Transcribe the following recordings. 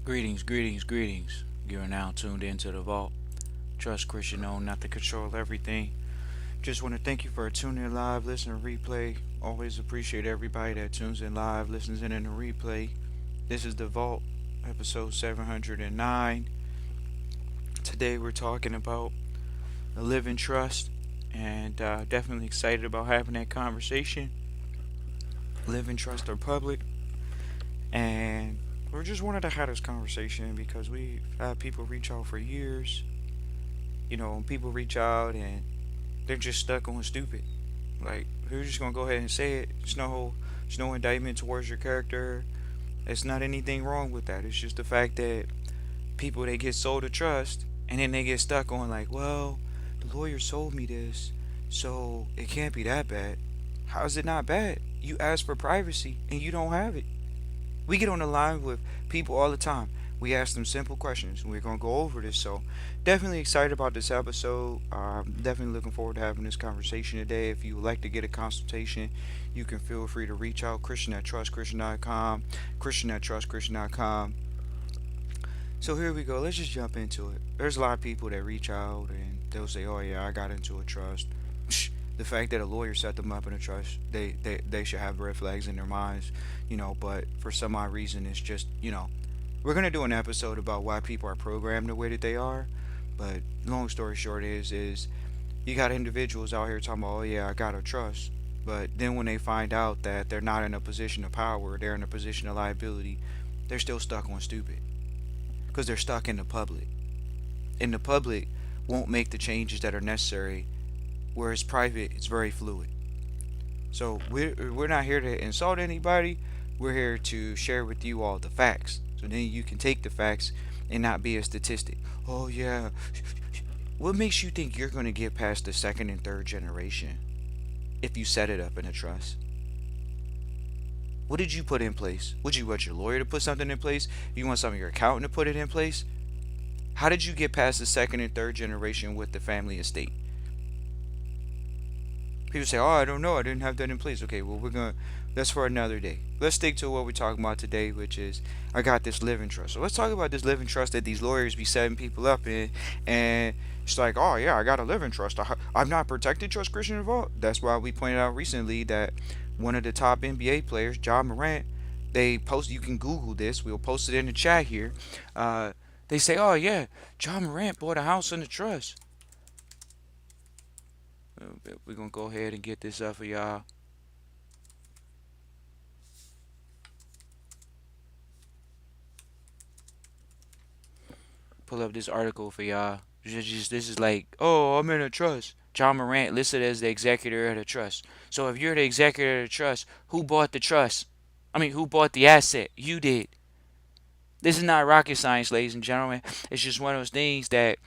Greetings, greetings, greetings. You're now tuned into the vault. Trust Christian known not to control everything. Just want to thank you for tuning in live, listening, replay. Always appreciate everybody that tunes in live, listens in the replay. This is the vault, episode 709. Today we're talking about a living trust, and definitely excited about having that conversation. Living trust or public, and we just wanted to have this conversation because we've had people reach out for years. When people reach out and they're just stuck on stupid. Like, we're just gonna go ahead and say it. It's no indictment towards your character. It's not anything wrong with that. It's just the fact that people, they get sold a trust and then they get stuck on, like, well, the lawyer sold me this, so it can't be that bad. How is it not bad? You asked for privacy and you don't have it. We get on the line with people all the time. We ask them simple questions. We're going to go over this. So, definitely excited about this episode. Definitely looking forward to having this conversation today. If you would like to get a consultation, you can feel free to reach out. Christian at trustchristian.com. Christian at trustchristian.com. So, here we go. Let's just jump into it. There's a lot of people that reach out and they'll say, oh, yeah, I got into a trust. The fact that a lawyer set them up in a trust, they should have red flags in their minds, but for some odd reason, it's just, we're going to do an episode about why people are programmed the way that they are. But long story short is you got individuals out here talking about, oh yeah, I got a trust. But then when they find out that they're not in a position of power, they're in a position of liability, they're still stuck on stupid. Because they're stuck in the public. And the public won't make the changes that are necessary, whereas private, it's very fluid. So we're not here to insult anybody. We're here to share with you all the facts. So then you can take the facts and not be a statistic. Oh yeah. What makes you think you're going to get past the second and third generation if you set it up in a trust? What did you put in place? Would you want your lawyer to put something in place? You want some of your accountant to put it in place? How did you get past the second and third generation with the family estate? People say, "Oh, I don't know. I didn't have that in place." Okay, well, that's for another day. Let's stick to what we're talking about today, which is I got this living trust. So let's talk about this living trust that these lawyers be setting people up in, and it's like, "Oh yeah, I got a living trust. I'm not protected. Trust Christian involved." That's why we pointed out recently that one of the top NBA players, John Morant, they post. You can Google this. We'll post it in the chat here. They say, "Oh yeah, John Morant bought a house in the trust." We're gonna go ahead and get this up for y'all. Pull up this article for y'all. This is like, oh, I'm in a trust. John Morant listed as the executor of the trust. So if you're the executor of the trust, who bought the trust? I mean, who bought the asset? You did. This is not rocket science, ladies and gentlemen. It's just one of those things that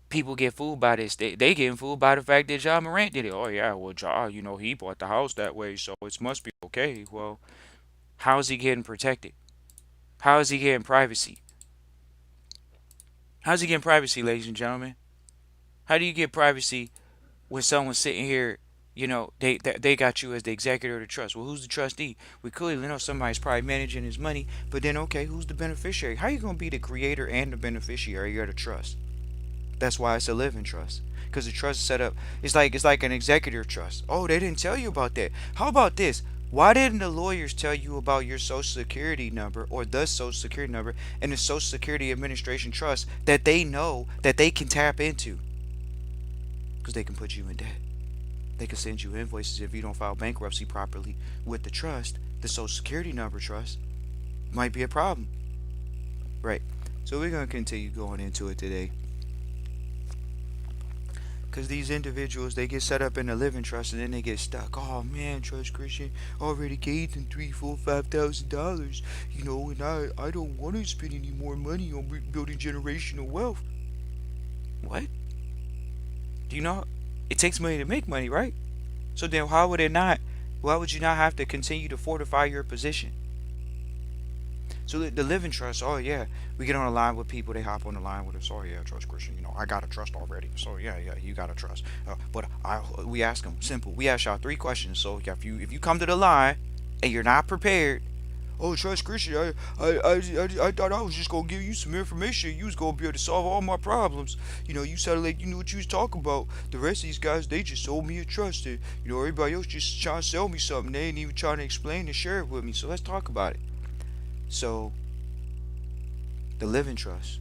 people get fooled by this. They getting fooled by the fact that John Morant did it. Oh yeah, well, John, he bought the house that way, so it must be okay. Well, how is he getting protected? How is he getting privacy? How's he getting privacy, ladies and gentlemen? How do you get privacy when someone's sitting here, they got you as the executor of the trust? Well, who's the trustee? We clearly know somebody's probably managing his money, but then okay, who's the beneficiary? How are you gonna be the creator and the beneficiary of the trust? That's why it's a living trust. Because the trust is set up, it's like an executor trust. Oh, they didn't tell you about that. How about this? Why didn't the lawyers tell you about your social security number or the social security number and the social security administration trust that they know that they can tap into? Because they can put you in debt. They can send you invoices if you don't file bankruptcy properly with the trust. The social security number trust might be a problem. Right. So we're going to continue going into it today. Because these individuals, they get set up in a living trust and then they get stuck. Oh man, Trust Christian already gave them $3, $4, $5,000, and I don't want to spend any more money on building generational wealth. What? Do you know? It takes money to make money, right? So then why would you not have to continue to fortify your position? So the living trust, oh yeah, we get on a line with people, they hop on the line with us. Oh yeah, Trust Christian, I got a trust already. So yeah, you got a trust. But we ask them simple. We ask y'all three questions. So if you come to the line and you're not prepared, "Oh, Trust Christian, I thought I was just gonna give you some information. You was gonna be able to solve all my problems. You sounded like you knew what you was talking about. The rest of these guys, they just sold me a trust. And, everybody else just trying to sell me something. They ain't even trying to explain and share it with me. So let's talk about it." So the living trust,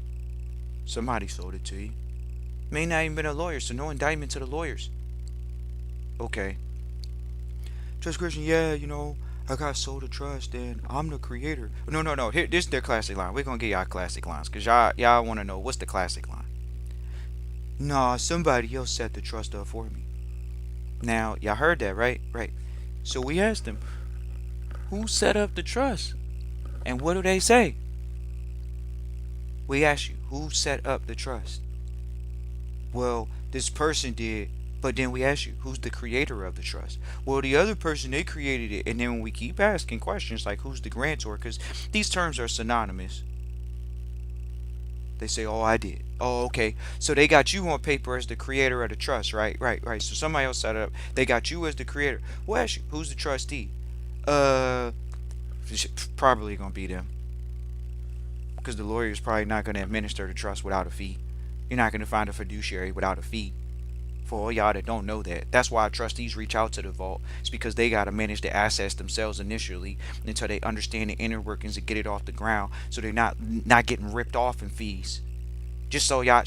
somebody sold it to you. May not even been a lawyer, so no indictment to the lawyers. Okay. Trust Christian, yeah, I got sold a trust and I'm the creator. No, no, no. Here, this is their classic line. We're gonna get y'all classic lines, cause y'all wanna know what's the classic line. Nah, somebody else set the trust up for me. Now, y'all heard that, right? Right. So we asked them, who set up the trust? And what do they say? We asked you, who set up the trust? Well, this person did, but then we ask you, who's the creator of the trust? Well, the other person, they created it. And then when we keep asking questions like who's the grantor, because these terms are synonymous, they say, oh, I did. Oh, okay. So they got you on paper as the creator of the trust, right? Right, right. So somebody else set it up. They got you as the creator. We'll ask you, who's the trustee? Uh, Probably going to be them. Because the lawyer is probably not going to administer the trust without a fee. You're not going to find a fiduciary without a fee. For all y'all that don't know that, that's why trustees reach out to the vault. It's because they got to manage the assets themselves initially until they understand the inner workings and get it off the ground, so they're not getting ripped off in fees. Just so y'all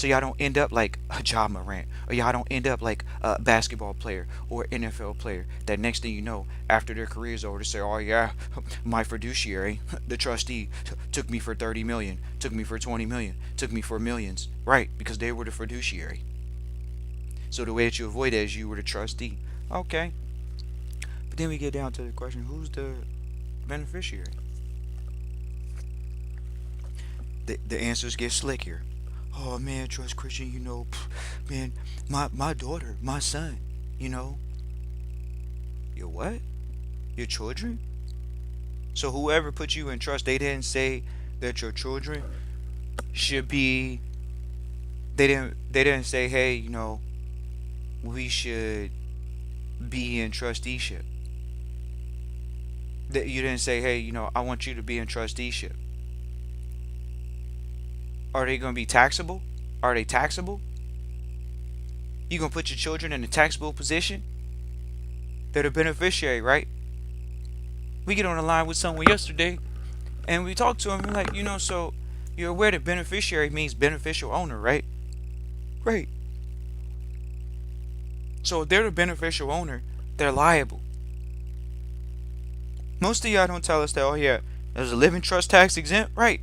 don't end up like a Ja Morant, or y'all don't end up like a basketball player or NFL player that next thing you know, after their career's over, to say, oh yeah, my fiduciary, the trustee, took me for 30 million, took me for 20 million, took me for millions, right? Because they were the fiduciary. So the way that you avoid that is you were the trustee. Okay. But then we get down to the question, who's the beneficiary? The answers get slickier. Oh man, Trust Christian, man, my daughter, my son, you know. Your what? Your children? So whoever put you in trust, they didn't say that your children should be, they didn't say, hey, we should be in trusteeship. You didn't say, hey, I want you to be in trusteeship. Are they going to be taxable? Are they taxable? You going to put your children in a taxable position? They're the beneficiary, right? We get on the line with someone yesterday and we talked to him. We're like, so you're aware that beneficiary means beneficial owner, right? Right. So if they're the beneficial owner, they're liable. Most of y'all don't tell us that, oh yeah, there's a living trust tax exempt, right?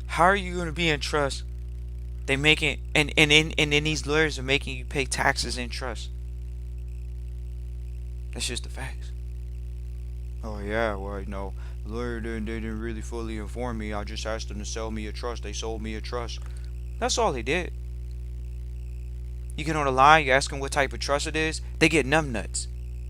How are you going to be in trust? They make it, and then these lawyers are making you pay taxes in trust. That's just the facts. Oh yeah, well, the lawyer didn't really fully inform me. I just asked them to sell me a trust. They sold me a trust. That's all they did. You get on the line, you ask them what type of trust it is, they get numbnuts.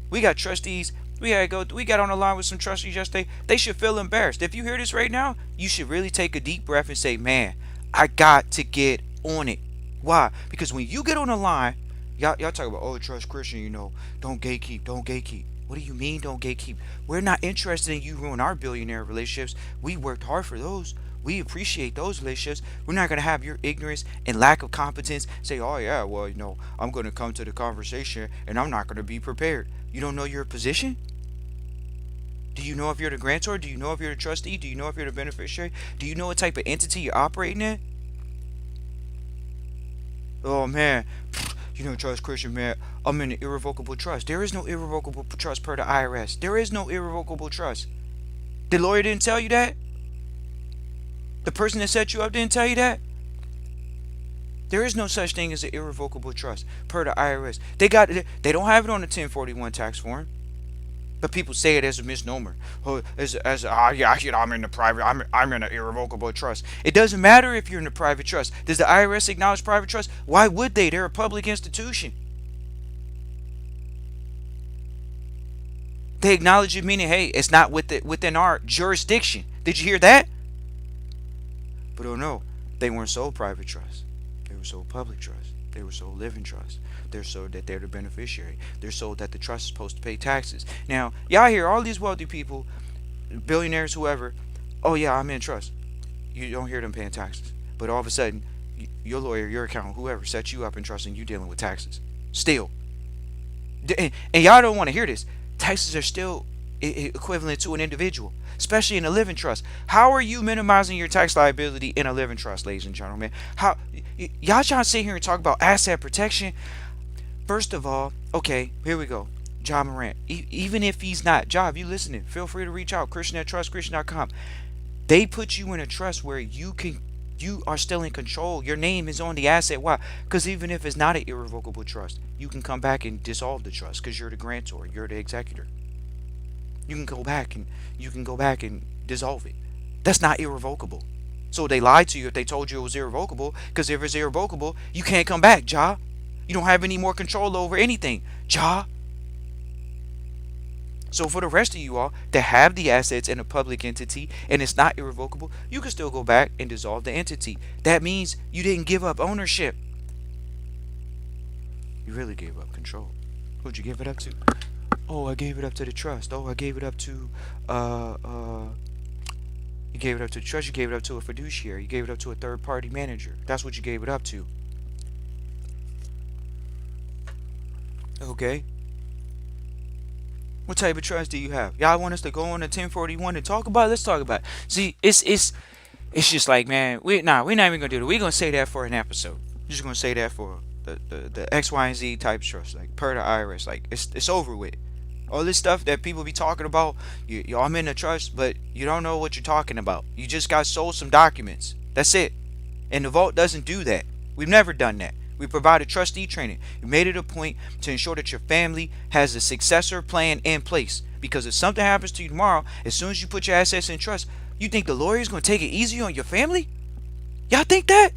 We got trustees. We got on the line with some trustees yesterday. They should feel embarrassed. If you hear this right now, you should really take a deep breath and say, man, I got to get on it. Why? Because when you get on the line, y'all talk about, oh, Trust Christian, don't gatekeep, don't gatekeep. What do you mean don't gatekeep? We're not interested in you ruin our billionaire relationships. We worked hard for those. We appreciate those relationships. We're not going to have your ignorance and lack of competence say, oh yeah, well, I'm going to come to the conversation and I'm not going to be prepared. You don't know your position? Do you know if you're the grantor? Do you know if you're the trustee? Do you know if you're the beneficiary? Do you know what type of entity you're operating in? Oh man, Trust Christian, man, I'm in an irrevocable trust. There is no irrevocable trust per the IRS. There is no irrevocable trust. The lawyer didn't tell you that? The person that set you up didn't tell you that? There is no such thing as an irrevocable trust per the IRS. They don't have it on the 1041 tax form. But people say it as a misnomer. Oh, I'm in the private. I'm in an irrevocable trust. It doesn't matter if you're in a private trust. Does the IRS acknowledge private trust? Why would they? They're a public institution. They acknowledge it, meaning, hey, it's not within our jurisdiction. Did you hear that? But oh no, they weren't sold private trust. They were sold public trust. They were sold living trust. They're sold that they're the beneficiary. They're sold that the trust is supposed to pay taxes. Now, y'all hear all these wealthy people, billionaires, whoever, oh yeah, I'm in trust. You don't hear them paying taxes. But all of a sudden, your lawyer, your accountant, whoever sets you up in trust and you dealing with taxes. Still. And y'all don't want to hear this. Taxes are still equivalent to an individual, especially in a living trust. How are you minimizing your tax liability in a living trust, ladies and gentlemen? How y'all trying to sit here and talk about asset protection? First of all, okay, here we go. John Morant. Even if he's not, John, if you listening, feel free to reach out. Christian at trustchristian.com. They put you in a trust where you are still in control. Your name is on the asset. Why? Because even if it's not an irrevocable trust, you can come back and dissolve the trust because you're the grantor, you're the executor. You can go back and dissolve it. That's not irrevocable. So they lied to you if they told you it was irrevocable, because if it's irrevocable, you can't come back, Ja. You don't have any more control over anything, Ja. So for the rest of you all that have the assets in a public entity and it's not irrevocable, you can still go back and dissolve the entity. That means you didn't give up ownership. You really gave up control. Who'd you give it up to? Oh, I gave it up to the trust. Oh, I gave it up to you gave it up to the trust, you gave it up to a fiduciary, you gave it up to a third party manager. That's what you gave it up to. Okay. What type of trust do you have? Y'all want us to go on to 1041 and talk about it? Let's talk about it. See, it's just like, man, we're not even gonna do that. We're gonna say that for an episode. We're just gonna say that for the X, Y, and Z type trust, like per the IRS. Like it's over with. All this stuff that people be talking about, I'm in the trust, but you don't know what you're talking about. You just got sold some documents. That's it. And the vault doesn't do that. We've never done that. We provided trustee training. We made it a point to ensure that your family has a successor plan in place. Because if something happens to you tomorrow, as soon as you put your assets in trust, you think the lawyer is going to take it easy on your family? Y'all think that?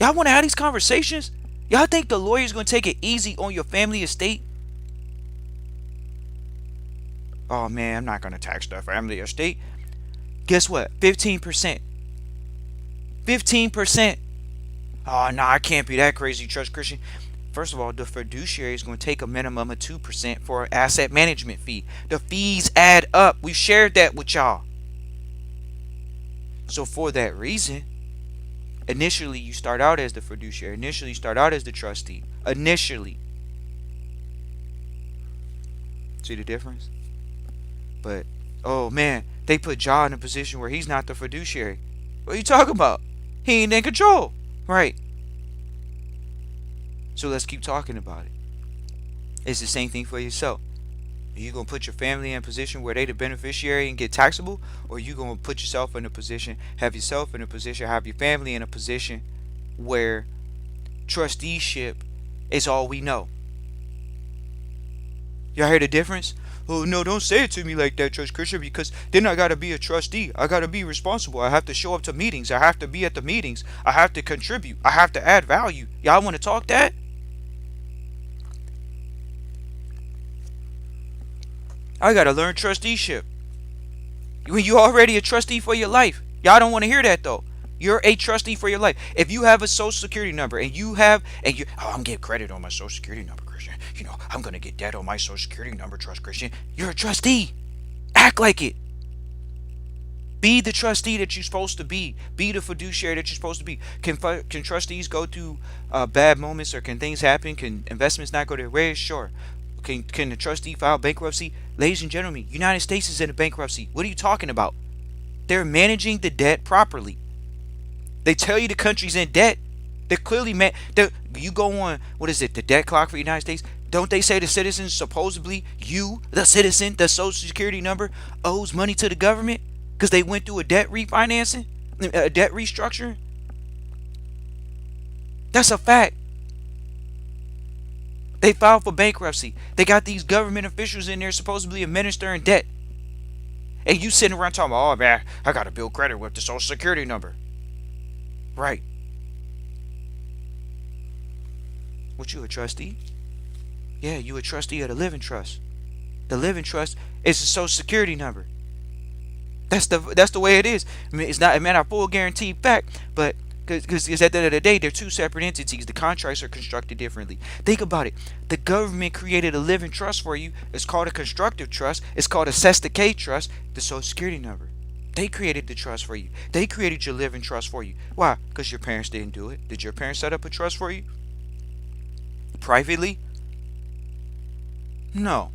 Y'all want to have these conversations? Y'all think the lawyer is going to take it easy on your family estate? Oh man, I'm not going to tax the family estate. Guess what? 15%. 15%. Oh, no, I can't be that crazy, Trust Christian. First of all, the fiduciary is going to take a minimum of 2% for an asset management fee. The fees add up. We've shared that with y'all. So for that reason, initially you start out as the fiduciary. Initially you start out as the trustee. Initially. See the difference? But, oh man, they put John in a position where he's not the fiduciary. What are you talking about? He ain't in control. Right. So let's keep talking about it. It's the same thing for yourself. Are you going to put your family in a position where they the beneficiary and get taxable? Or are you going to put yourself in a position, have yourself in a position, have your family in a position where trusteeship is all we know? Y'all hear the difference? Oh no, don't say it to me like that, Trust Christian, because then I gotta be a trustee. I gotta be responsible. I have to show up to meetings. I have to be at the meetings. I have to contribute. I have to add value. Y'all want to talk that? I gotta learn trusteeship. When you already a trustee for your life. Y'all don't want to hear that though. You're a trustee for your life. If you have a social security number and you I'm getting credit on my social security number, Christian. I'm gonna get that on my social security number, Trust Christian. You're a trustee. Act like it. Be the trustee that you're supposed to be. Be the fiduciary that you're supposed to be. Can trustees go through bad moments, or can things happen? Can investments not go their way? Sure. Can the trustee file bankruptcy? Ladies and gentlemen, United States is in a bankruptcy. What are you talking about? They're managing the debt properly. They tell you the country's in debt. They're clearly you go on, what is it, the debt clock for the United States? Don't they say the citizens, supposedly you, the citizen, the social security number, owes money to the government because they went through a debt refinancing, a debt restructuring? That's a fact. They filed for bankruptcy. They got these government officials in there supposedly administering debt. And you sitting around talking about, oh man, I got to build credit with the social security number. Right. What, you a trustee? Yeah, you a trustee of the living trust. The living trust is the social security number. That's the way it is. I mean, it's not a full guaranteed fact, but Because at the end of the day, they're two separate entities. The contracts are constructed differently. Think about it. The government created a living trust for you. It's called a constructive trust. It's called a Cesta K trust, the social security number. They created the trust for you. They created your living trust for you. Why? Because your parents didn't do it. Did your parents set up a trust for you? Privately? No.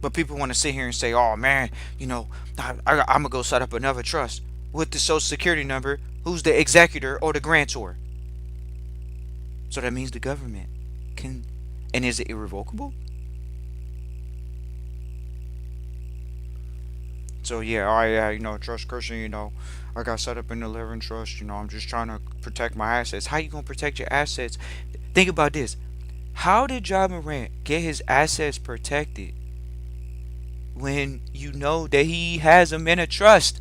But people want to sit here and say, oh man, I'm going to go set up another trust with the social security number. Who's the executor or the grantor? So that means the government can. And is it irrevocable? So yeah, all right, yeah, trust Christian, I got set up in the living trust, I'm just trying to protect my assets. How you gonna protect your assets? Think about this. How did John Morant get his assets protected when you know that he has them in a trust?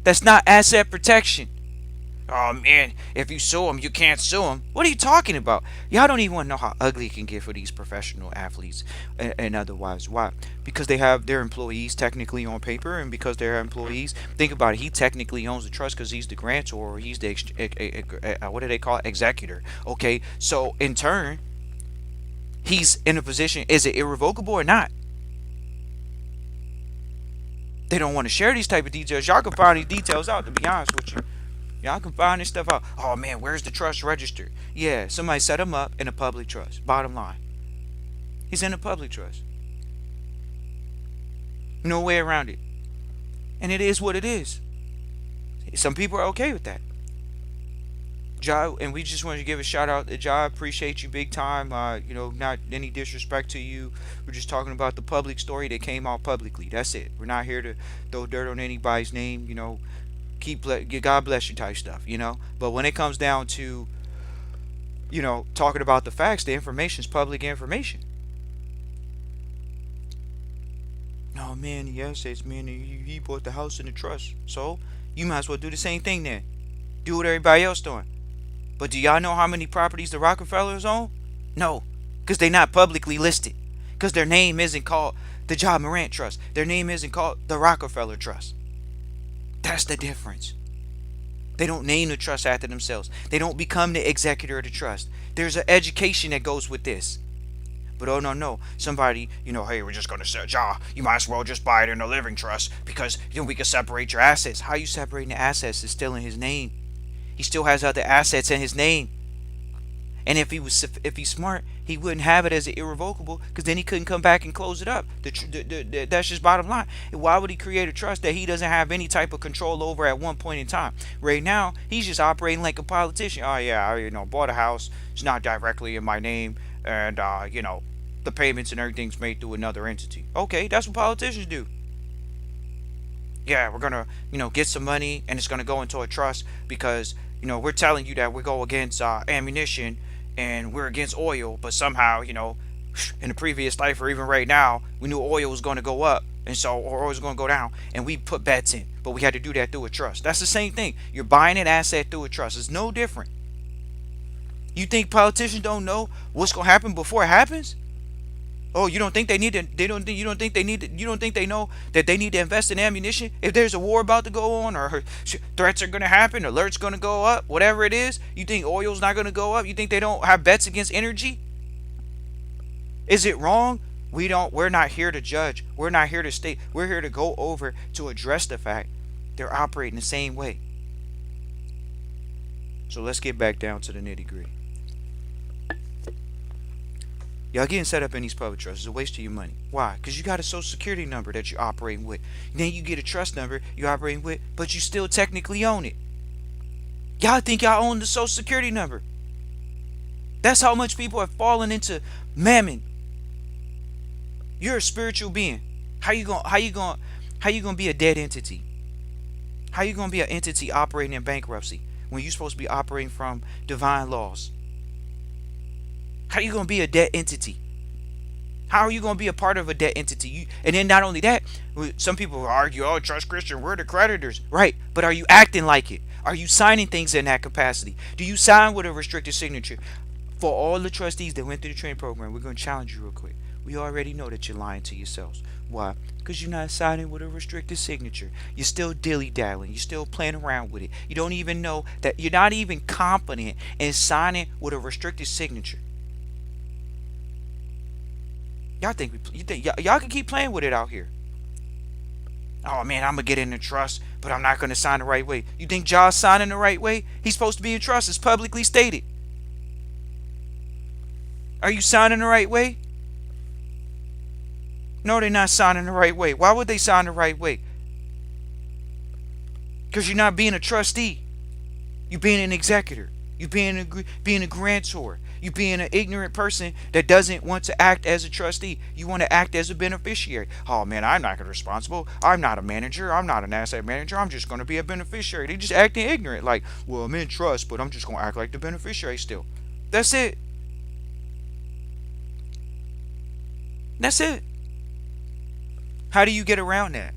That's not asset protection. Oh man, if you sue him, you can't sue him. What are you talking about? Y'all don't even want to know how ugly it can get for these professional athletes and otherwise. Why? Because they have their employees technically on paper, and because they're employees, think about it. He technically owns the trust because he's the grantor, or he's the what do they call it? Executor. Okay, so in turn, he's in a position. Is it irrevocable or not? They don't want to share these type of details. Y'all can find these details out. To be honest with you. Y'all can find this stuff out. Oh man, where's the trust register? Yeah, somebody set him up in a public trust. Bottom line. He's in a public trust. No way around it. And it is what it is. Some people are okay with that. Ja, and we just wanted to give a shout out to Ja. Appreciate you big time. Not any disrespect to you. We're just talking about the public story that came out publicly. That's it. We're not here to throw dirt on anybody's name. God bless you type stuff. But when it comes down to talking about the facts, the information is public information. Oh man, the assets, man, he bought the house in the trust, so you might as well do the same thing then. Do what everybody else doing. But do y'all know how many properties the Rockefellers own? No, because they're not publicly listed. Because their name isn't called the John Morant Trust. Their name isn't called the Rockefeller Trust. That's the difference. They don't name the trust after themselves. They don't become the executor of the trust. There's an education that goes with this. But oh no, somebody, hey, we're just gonna say, you might as well just buy it in a living trust because we can separate your assets. How you separating the assets is still in his name. He still has other assets in his name. And if he's smart, he wouldn't have it as an irrevocable because then he couldn't come back and close it up. That's just bottom line. And why would he create a trust that he doesn't have any type of control over at one point in time? Right now, he's just operating like a politician. Oh yeah, bought a house. It's not directly in my name, and the payments and everything's made through another entity. Okay, that's what politicians do. Yeah, we're gonna get some money and it's gonna go into a trust because we're telling you that we go against ammunition and we're against oil, but somehow, in the previous life or even right now, we knew oil was going to go up, and so or oil was going to go down, and we put bets in, but we had to do that through a trust. That's the same thing. You're buying an asset through a trust. It's no different. You think politicians don't know what's going to happen before it happens? Oh, you don't think they need to? They don't. You don't think they need to? You don't think they know that they need to invest in ammunition if there's a war about to go on, or threats are going to happen, alerts going to go up, whatever it is? You think oil's not going to go up? You think they don't have bets against energy? Is it wrong? We don't. We're not here to judge. We're not here to state. We're here to go over to address the fact they're operating the same way. So let's get back down to the nitty gritty. Y'all getting set up in these public trusts is a waste of your money. Why? Because you got a social security number that you're operating with. Then you get a trust number you're operating with, but you still technically own it. Y'all think y'all own the social security number. That's how much people have fallen into mammon. You're a spiritual being. How you gonna be a dead entity? How you gonna be an entity operating in bankruptcy when you're supposed to be operating from divine laws? How are you going to be a debt entity? How are you going to be a part of a debt entity? And then not only that, some people argue, oh, trust Christian, we're the creditors. Right, but are you acting like it? Are you signing things in that capacity? Do you sign with a restricted signature? For all the trustees that went through the training program, we're going to challenge you real quick. We already know that you're lying to yourselves. Why? Because you're not signing with a restricted signature. You're still dilly-dallying. You're still playing around with it. You don't even know that you're not even confident in signing with a restricted signature. You think y'all can keep playing with it out here. Oh man, I'm gonna get in the trust, but I'm not gonna sign the right way. You think Josh signing the right way? He's supposed to be in trust. It's publicly stated. Are you signing the right way? No, they're not signing the right way. Why would they sign the right way? Because you're not being a trustee. You're being an executor. You're being a grantor. You're being an ignorant person that doesn't want to act as a trustee. You want to act as a beneficiary. Oh man, I'm not responsible. I'm not a manager. I'm not an asset manager. I'm just going to be a beneficiary. They just acting ignorant. Like, well, I'm in trust, but I'm just going to act like the beneficiary still. That's it. That's it. How do you get around that?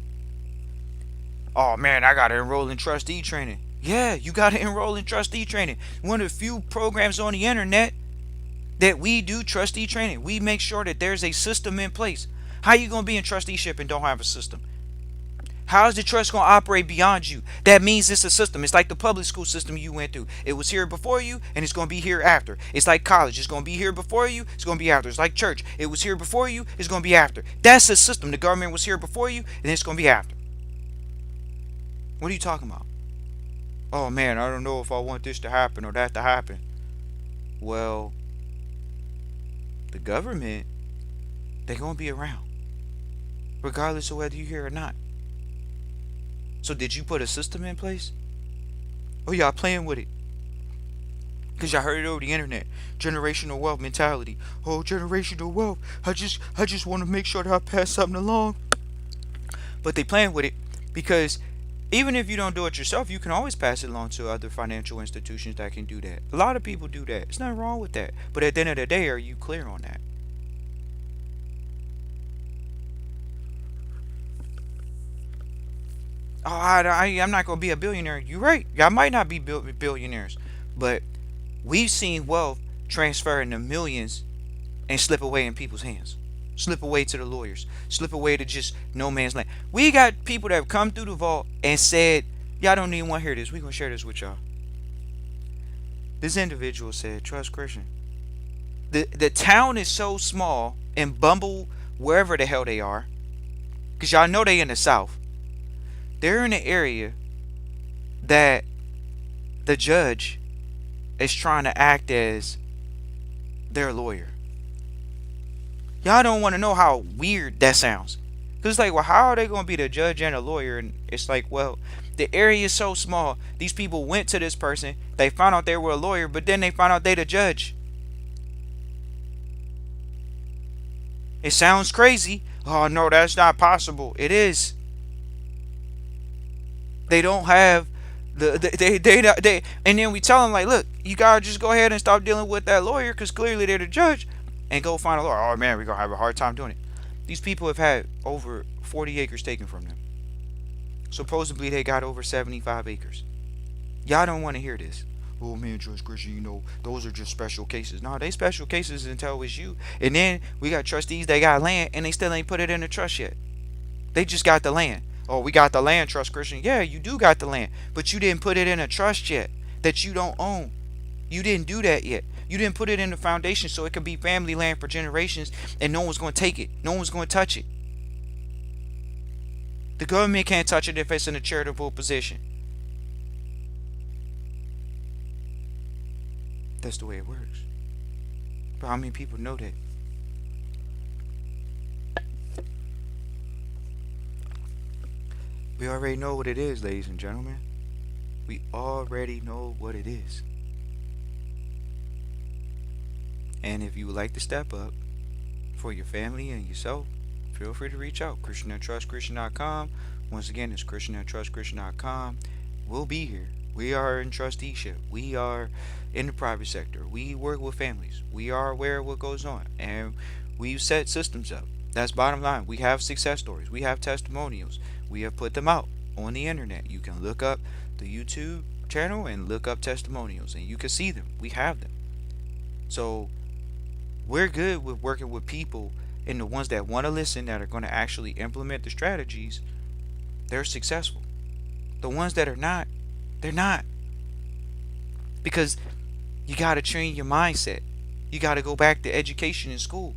Oh man, I got to enroll in trustee training. Yeah, you got to enroll in trustee training. One of the few programs on the internet that we do trustee training. We make sure that there's a system in place. How you going to be in trusteeship and don't have a system? How is the trust going to operate beyond you? That means it's a system. It's like the public school system you went through. It was here before you and it's going to be here after. It's like college. It's going to be here before you. It's going to be after. It's like church. It was here before you. It's going to be after. That's a system. The government was here before you and it's going to be after. What are you talking about? Oh man, I don't know if I want this to happen or that to happen. Well, the government, they're going to be around regardless of whether you're here or not. So did you put a system in place? Oh y'all playing with it because y'all heard it over the internet. Generational wealth mentality. Oh, generational wealth. I just want to make sure that I pass something along. But they playing with it because even if you don't do it yourself, you can always pass it along to other financial institutions that can do that. A lot of people do that. There's nothing wrong with that. But at the end of the day, are you clear on that? Oh, I'm not going to be a billionaire. You're right. Y'all might not be billionaires. But we've seen wealth transfer into millions and slip away in people's hands. Slip away to the lawyers. Slip away to just no man's land. We got people that have come through the vault and said, y'all don't even want to hear this. We're going to share this with y'all. This individual said, trust Christian. The town is so small and Bumble, wherever the hell they are, because y'all know they in the South. They're in an area that the judge is trying to act as their lawyer. Y'all don't want to know how weird that sounds. Because it's like, well, how are they going to be the judge and a lawyer? And it's like, well, the area is so small. These people went to this person. They found out they were a lawyer, but then they found out they the judge. It sounds crazy. Oh, no, that's not possible. It is. They don't have they and then we tell them like, look, you gotta just go ahead and stop dealing with that lawyer because clearly they're the judge, and go find a lawyer. Oh man, we're gonna have a hard time doing it. These people have had over 40 acres taken from them. Supposedly they got over 75 acres. Y'all don't want to hear this. Oh man, Judge Christian, you know, those are just special cases. No, they special cases until it's you. And then we got trustees that got land and they still ain't put it in the trust yet. They just got the land. Oh, we got the land, trust Christian. Yeah, you do got the land, but you didn't put it in a trust yet that you don't own. You didn't do that yet. You didn't put it in the foundation so it could be family land for generations and no one's going to take it. No one's going to touch it. The government can't touch it if it's in a charitable position. That's the way it works. But how many people know that? We already know what it is, ladies and gentlemen. We already know what it is. And if you would like to step up for your family and yourself, feel free to reach out. Christian@trustchristian.com. Once again, it's Christian@trustchristian.com. We'll be here. We are in trusteeship. We are in the private sector. We work with families. We are aware of what goes on. And we've set systems up. That's bottom line. We have success stories. We have testimonials. We have put them out on the internet. You can look up the YouTube channel and look up testimonials and you can see them. We have them. So we're good with working with people And the ones that want to listen, that are going to actually implement the strategies, they're successful. The ones that are not, they're not. Because you got to train your mindset. You got to go back to education in school.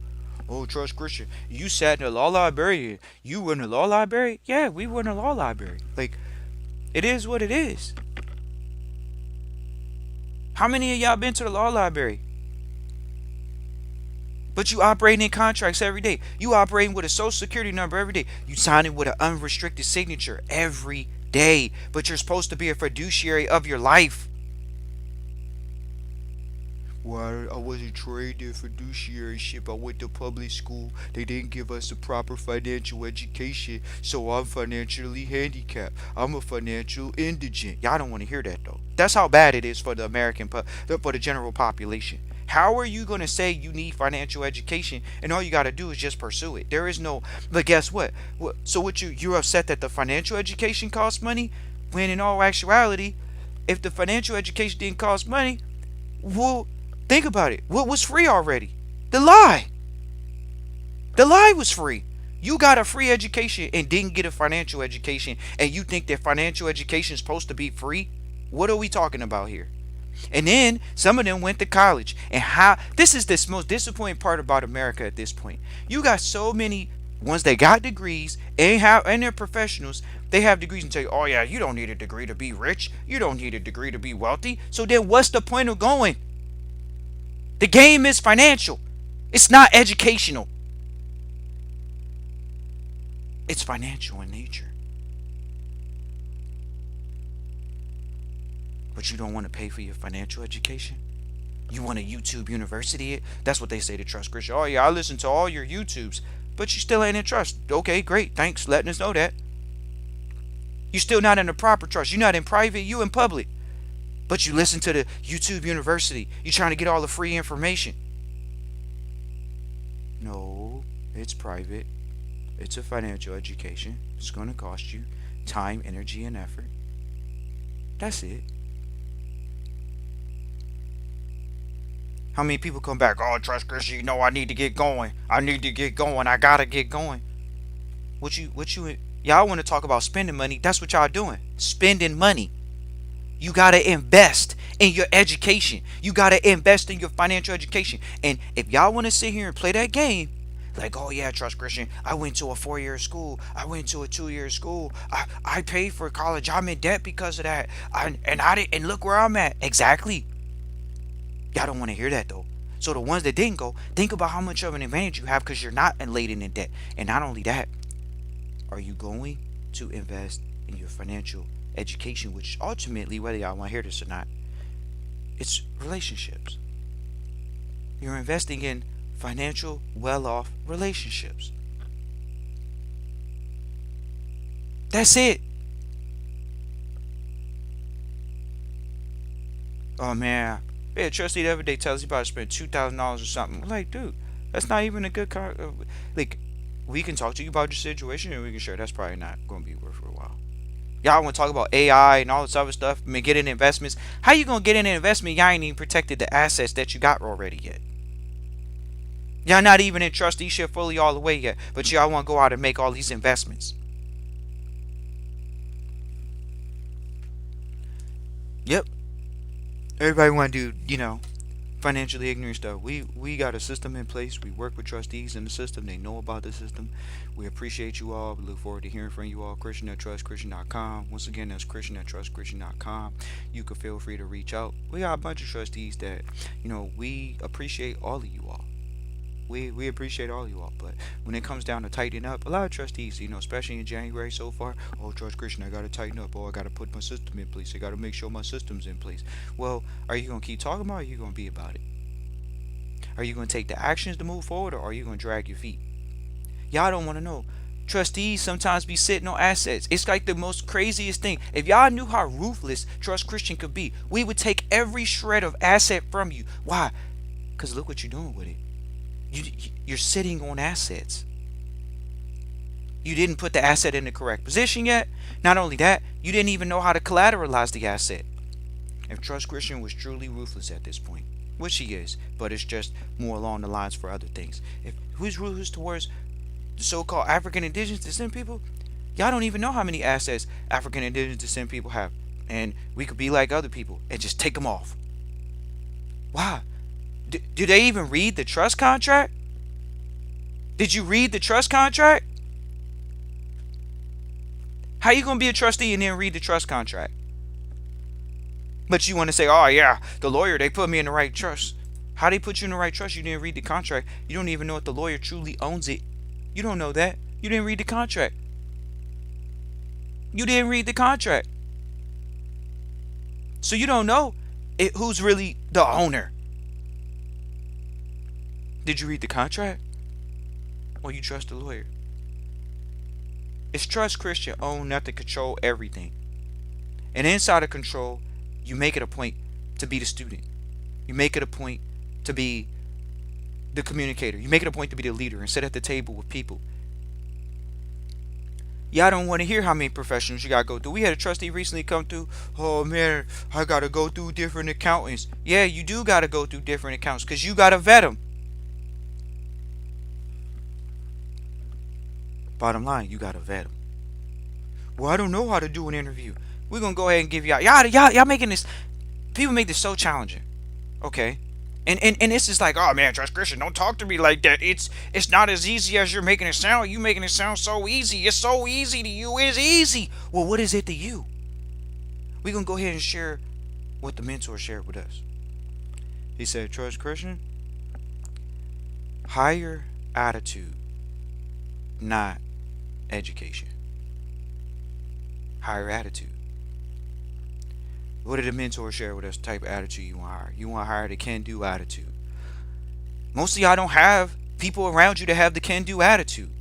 Oh, Trust Christian, you sat in the law library. You were in the law library? Yeah, we were in the law library. Like, it is what it is. How many of y'all been to the law library? But you operating in contracts every day. You operating with a social security number every day. You signing with an unrestricted signature every day. But you're supposed to be a fiduciary of your life. Well, I wasn't trained in fiduciaryship. I went to public school. They didn't give us a proper financial education, so I'm financially handicapped. I'm a financial indigent. Y'all don't want to hear that though. That's how bad it is for the for the general population. How are you going to say you need financial education and all you got to do is just pursue it? There is no. But guess what? So what you're upset that the financial education costs money, when in all actuality, if the financial education didn't cost money, well, think about it. What was free already? The lie. The lie was free. You got a free education and didn't get a financial education, and you think that financial education is supposed to be free? What are we talking about here? And then some of them went to college. And how this is the most disappointing part about America at this point. You got so many ones that got degrees and they're professionals. They have degrees and tell you, oh yeah, you don't need a degree to be rich. You don't need a degree to be wealthy. So then what's the point of going? The game is financial. It's not educational. It's financial in nature. But you don't want to pay for your financial education? You want a YouTube university? That's what they say to Trust Christian. Oh yeah, I listen to all your YouTubes. But you still ain't in trust. Okay, great. Thanks letting us know that. You're still not in the proper trust. You're not in private, you in public. But you listen to the YouTube university. You're trying to get all the free information. No, it's private. It's a financial education. It's going to cost you time, energy, and effort. That's it. How many people come back? Oh, Trust Christian, you know I need to get going. I need to get going. I gotta get going. Y'all want to talk about spending money? That's what y'all doing. Spending money. You gotta invest in your education. You gotta invest in your financial education. And if y'all want to sit here and play that game, like, oh yeah, Trust Christian, I went to a 4-year school. I went to a 2-year school. I paid for college. I'm in debt because of that. And look where I'm at. Exactly. Y'all don't want to hear that though. So the ones that didn't go, think about how much of an advantage you have because you're not laden in debt. And not only that, are you going to invest in your financial education, which ultimately, whether y'all want to hear this or not, it's relationships. You're investing in financial, well-off relationships. That's it. Oh man, yeah, trustee the other day tells you about to spend $2,000 or something. I'm like, dude, that's not even a good car. Like, we can talk to you about your situation and we can share. That's probably not going to be worth it for a while. Y'all want to talk about AI and all this other stuff. I mean, get in investments. How you gonna get in an investment? Y'all ain't even protected the assets that you got already yet. Y'all not even in trusteeship fully all the way yet. But y'all want to go out and make all these investments. Yep. Everybody want to do, financially ignorant stuff. We got a system in place. We work with trustees in the system. They know about the system. We appreciate you all. We look forward to hearing from you all. Christian at trustchristian.com. Once again, that's Christian at trustchristian.com. You can feel free to reach out. We got a bunch of trustees that, we appreciate all of you all. We appreciate all you all, but when it comes down to tightening up, a lot of trustees, especially in January so far, oh, Trust Christian, I gotta tighten up, oh, I gotta put my system in place, I gotta make sure my system's in place. Well, are you gonna keep talking about it, or are you gonna be about it? Are you gonna take the actions to move forward, or are you gonna drag your feet? Y'all don't want to know. Trustees sometimes be sitting on assets. It's like the most craziest thing. If y'all knew how ruthless Trust Christian could be, we would take every shred of asset from you. Why? Because look what you're doing with it. You're sitting on assets. You didn't put the asset in the correct position yet. Not only that, you didn't even know how to collateralize the asset. If Trust Christian was truly ruthless at this point, which he is, but it's just more along the lines for other things. If who's ruthless towards the so-called African indigenous descent people, y'all don't even know how many assets African indigenous descent people have, and we could be like other people and just take them off. Why? Do they even read the trust contract? Did you read the trust contract? How you gonna be a trustee and then read the trust contract? But you want to say, oh yeah, the lawyer, they put me in the right trust. How they put you in the right trust? You didn't read the contract. You don't even know if the lawyer truly owns it. You don't know that. You didn't read the contract. You didn't read the contract. So you don't know who's really the owner. Did you read the contract? Or you trust the lawyer? It's trust Christian, own nothing, control everything. And inside of control, you make it a point to be the student. You make it a point to be the communicator. You make it a point to be the leader and sit at the table with people. Y'all don't want to hear how many professionals you gotta go through. We had a trustee recently come through. Oh man, I gotta go through different accountants. Yeah, you do gotta go through different accountants because you gotta vet them. Bottom line, you gotta vet them. Well, I don't know how to do an interview. We're gonna go ahead and give y'all making this. People make this so challenging. Okay. And this is like, oh man, Trust Christian, don't talk to me like that. It's not as easy as you're making it sound. You making it sound so easy. It's so easy to you. It's easy. Well, what is it to you? We're gonna go ahead and share what the mentor shared with us. He said, Trust Christian, higher attitude, not education. Higher attitude. What did the mentor share with us? Type of attitude you want to hire? You want to hire the can-do attitude. Most of y'all don't have people around you that have the can-do attitude.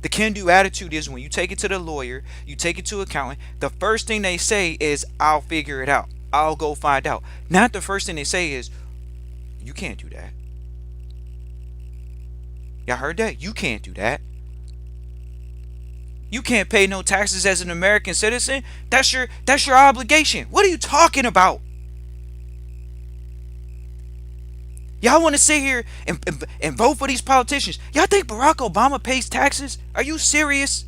The can-do attitude is when you take it to the lawyer, you take it to accountant, the first thing they say is, I'll figure it out. I'll go find out. Not the first thing they say is, you can't do that. Y'all heard that? You can't do that. You can't pay no taxes as an American citizen. That's your obligation. What are you talking Y'all want to sit here and vote for these politicians. Y'all think Barack Obama pays taxes? Are you serious?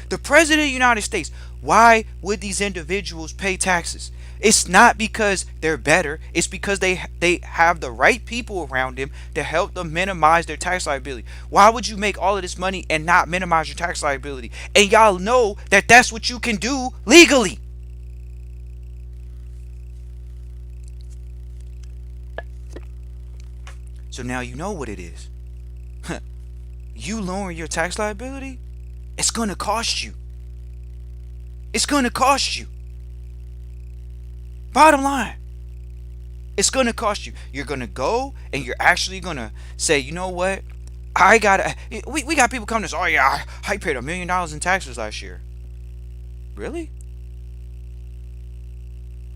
The President of the United States. Why would these individuals pay taxes? It's not because they're better. It's because they have the right people around them to help them minimize their tax liability. Why would you make all of this money and not minimize your tax liability? And y'all know that that's what you can do legally. So now you know what it is. You lowering your tax liability, it's going to cost you. It's going to cost you. Bottom line, it's going to cost you. You're going to go and you're actually going to say, you know what? We got people coming to us, oh yeah, I paid $1 million in taxes last year. Really?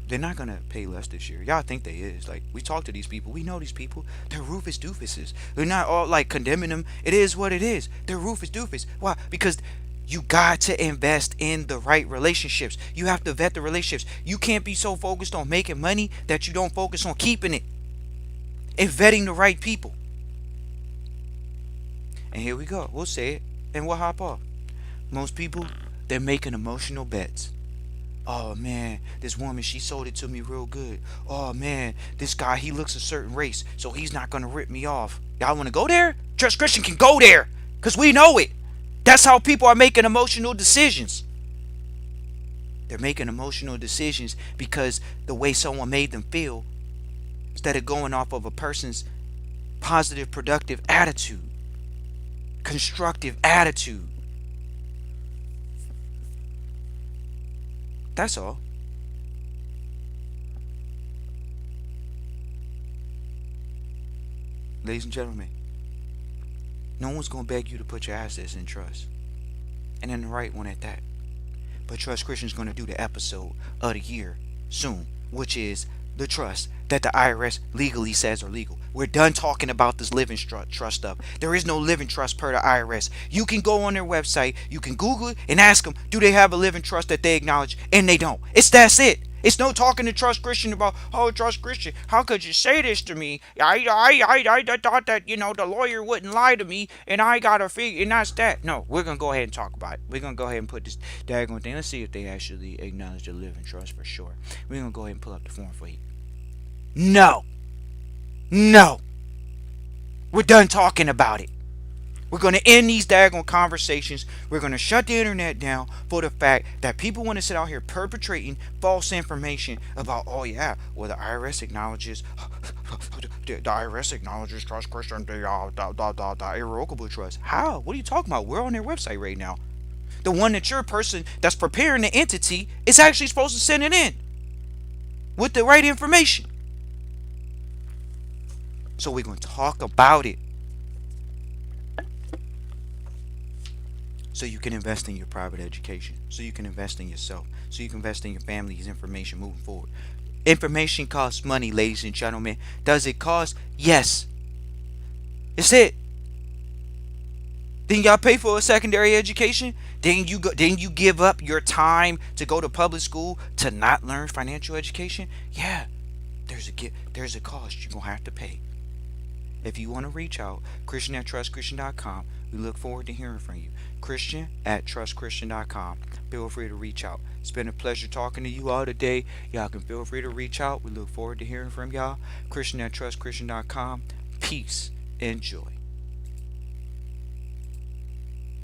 They're not going to pay less this year. Y'all think they is. Like, we talk to these people. We know these people. They're rufus doofuses. We're not all like condemning them. It is what it is. They're rufus doofus. Why? Because you got to invest in the right relationships. You have to vet the relationships. You can't be so focused on making money that you don't focus on keeping it and vetting the right people. And here we go. We'll say it and we'll hop off. Most people, they're making emotional bets. Oh man, this woman, she sold it to me real good. Oh man, this guy, he looks a certain race, so he's not going to rip me off. Y'all want to go there? Trust Christian can go there because we know it. That's how people are making emotional decisions. They're making emotional decisions because the way someone made them feel, instead of going off of a person's positive, productive attitude, constructive attitude. That's all. Ladies and gentlemen, no one's going to beg you to put your assets in trust. And in the right one at that. But Trust Christian's going to do the episode of the year soon, which is the trust that the IRS legally says are legal. We're done talking about this living trust stuff. There is no living trust per the IRS. You can go on their website, you can Google it and ask them, do they have a living trust that they acknowledge? And they don't. That's it. It's no talking to Trust Christian about, oh, Trust Christian, how could you say this to me? I thought that, the lawyer wouldn't lie to me, and I got to figure, and that's that. No, we're going to go ahead and talk about it. We're going to go ahead and put this daggone thing. Let's see if they actually acknowledge the living trust for sure. We're going to go ahead and pull up the form for you. No. No. We're done talking about it. We're going to end these daggone conversations. We're going to shut the internet down for the fact that people want to sit out here perpetrating false information about, oh yeah, well the IRS acknowledges, the IRS acknowledges Trust Christian, the irrevocable trust. How? What are you talking about? We're on their website right now. The one that your person that's preparing the entity is actually supposed to send it in with the right information. So we're going to talk about it. So you can invest in your private education, so you can invest in yourself, so you can invest in your family's information moving forward. Information costs money, ladies and gentlemen. Does it cost? Yes. It's it. Then y'all pay for a secondary education? Then you give up your time to go to public school to not learn financial education? Yeah. There's a cost you're gonna have to pay. If you want to reach out, Christian at trustchristian.com. We look forward to hearing from you. Christian at trustchristian.com. Feel free to reach out. It's been a pleasure talking to you all today. Y'all can feel free to reach out. We look forward to hearing from y'all. Christian at trustchristian.com. Peace and joy.